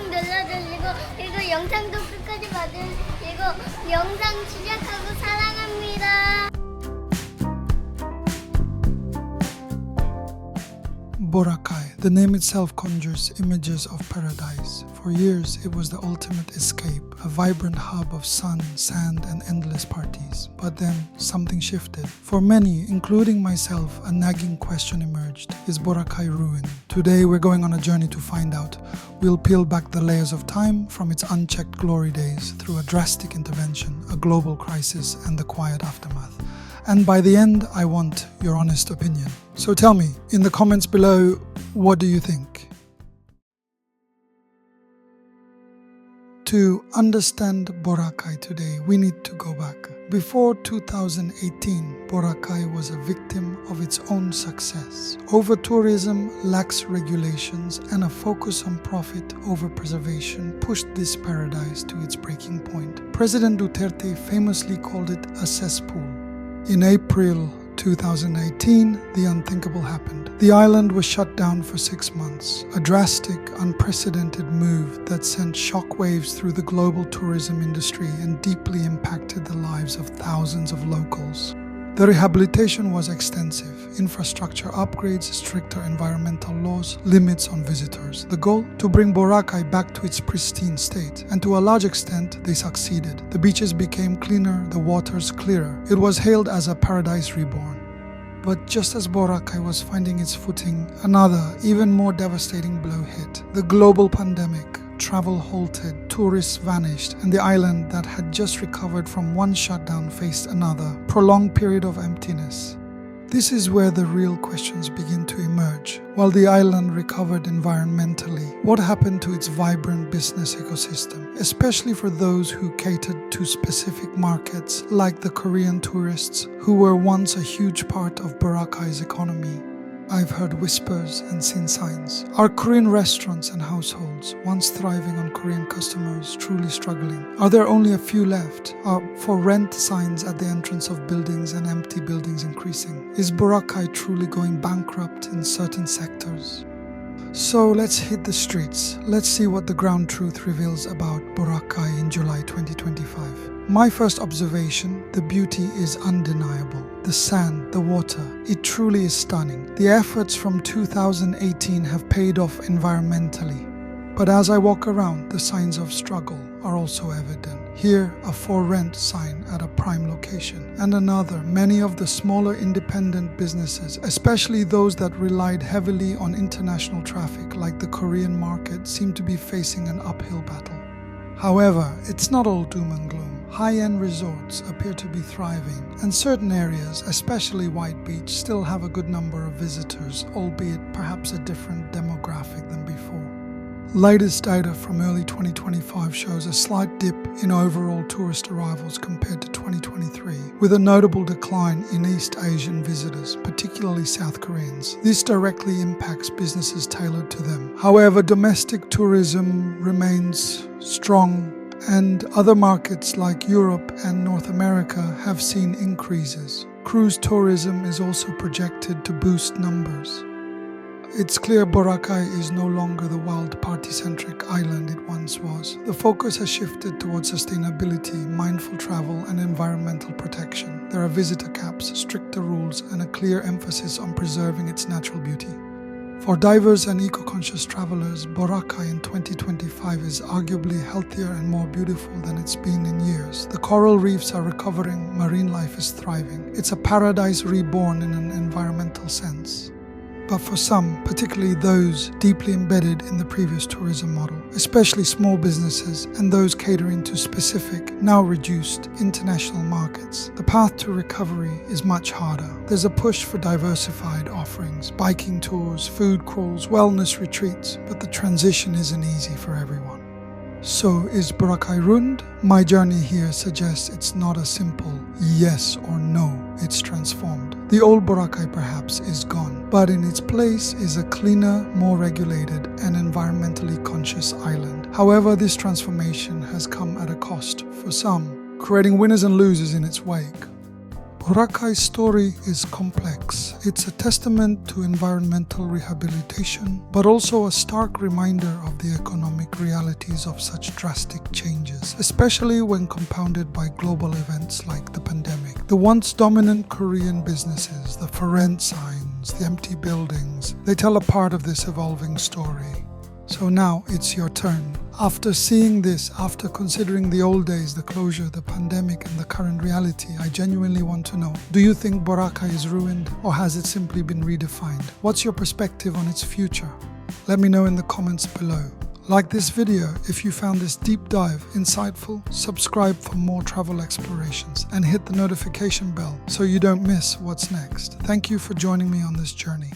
꾹꾹 눌러주시고 그리고 영상도 끝까지 봐주시고 영상 시작하고 사랑합니다. Borakai. The name itself conjures images of paradise. For years, it was the ultimate escape, a vibrant hub of sun, sand, and endless parties. But then, something shifted. For many, including myself, a nagging question emerged. Is Borakai ruined? Today, we're going on a journey to find out. We'll peel back the layers of time from its unchecked glory days through a drastic intervention, a global crisis, and the quiet aftermath. And by the end, I want your honest opinion. So tell me, in the comments below, what do you think? To understand Borakai today, we need to go back. Before 2018, Borakai was a victim of its own success. Over-tourism, lax regulations, and a focus on profit over preservation pushed this paradise to its breaking point. President Duterte famously called it a cesspool. In April 2018, the unthinkable happened. The island was shut down for 6 months, a drastic, unprecedented move that sent shockwaves through the global tourism industry and deeply impacted the lives of thousands of locals. The rehabilitation was extensive: infrastructure upgrades, stricter environmental laws, limits on visitors. The goal? To bring Borakai back to its pristine state, and to a large extent, they succeeded. The beaches became cleaner, the waters clearer. It was hailed as a paradise reborn. But just as Borakai was finding its footing, another, even more devastating blow hit. The global pandemic. Travel halted, tourists vanished, and the island that had just recovered from one shutdown faced another, prolonged period of emptiness. This is where the real questions begin to emerge. While the island recovered environmentally, what happened to its vibrant business ecosystem, especially for those who catered to specific markets like the Korean tourists who were once a huge part of Borakai's economy? I've heard whispers and seen signs. Are Korean restaurants and households, once thriving on Korean customers, truly struggling? Are there only a few left? Are for rent signs at the entrance of buildings and empty buildings increasing? Is Borakai truly going bankrupt in certain sectors? So let's hit the streets. Let's see what the ground truth reveals about Borakai in July 2025. My first observation, the beauty is undeniable. The sand, the water, it truly is stunning. The efforts from 2018 have paid off environmentally. But as I walk around, the signs of struggle are also evident. Here, a for rent sign at a prime location, and another, many of the smaller independent businesses, especially those that relied heavily on international traffic like the Korean market, seem to be facing an uphill battle. However, it's not all doom and gloom. High-end resorts appear to be thriving, and certain areas, especially White Beach, still have a good number of visitors, albeit perhaps a different demographic than before. Latest data from early 2025 shows a slight dip in overall tourist arrivals compared to 2023, with a notable decline in East Asian visitors, particularly South Koreans. This directly impacts businesses tailored to them. However, domestic tourism remains strong, and other markets like Europe and North America have seen increases. Cruise tourism is also projected to boost numbers. It's clear Borakai is no longer the wild party-centric island it once was. The focus has shifted towards sustainability, mindful travel, and environmental protection. There are visitor caps, stricter rules, and a clear emphasis on preserving its natural beauty. For divers and eco-conscious travelers, Borakai in 2025 is arguably healthier and more beautiful than it's been in years. The coral reefs are recovering, marine life is thriving. It's a paradise reborn in an environmental sense. But for some, particularly those deeply embedded in the previous tourism model, especially small businesses and those catering to specific, now reduced, international markets, the path to recovery is much harder. There's a push for diversified offerings, biking tours, food crawls, wellness retreats, but the transition isn't easy for everyone. So is Borakai ruined? My journey here suggests it's not a simple yes or no, it's transformed. The old Borakai perhaps is gone, but in its place is a cleaner, more regulated and environmentally conscious island. However, this transformation has come at a cost for some, creating winners and losers in its wake. Borakai's story is complex. It's a testament to environmental rehabilitation, but also a stark reminder of the economic realities of such drastic changes, especially when compounded by global events like the pandemic. The once dominant Korean businesses, the for rent signs, the empty buildings, they tell a part of this evolving story. So now it's your turn. After seeing this, after considering the old days, the closure, the pandemic, and the current reality, I genuinely want to know, do you think Borakai is ruined, or has it simply been redefined? What's your perspective on its future? Let me know in the comments below. Like this video if you found this deep dive insightful, subscribe for more travel explorations, and hit the notification bell so you don't miss what's next. Thank you for joining me on this journey.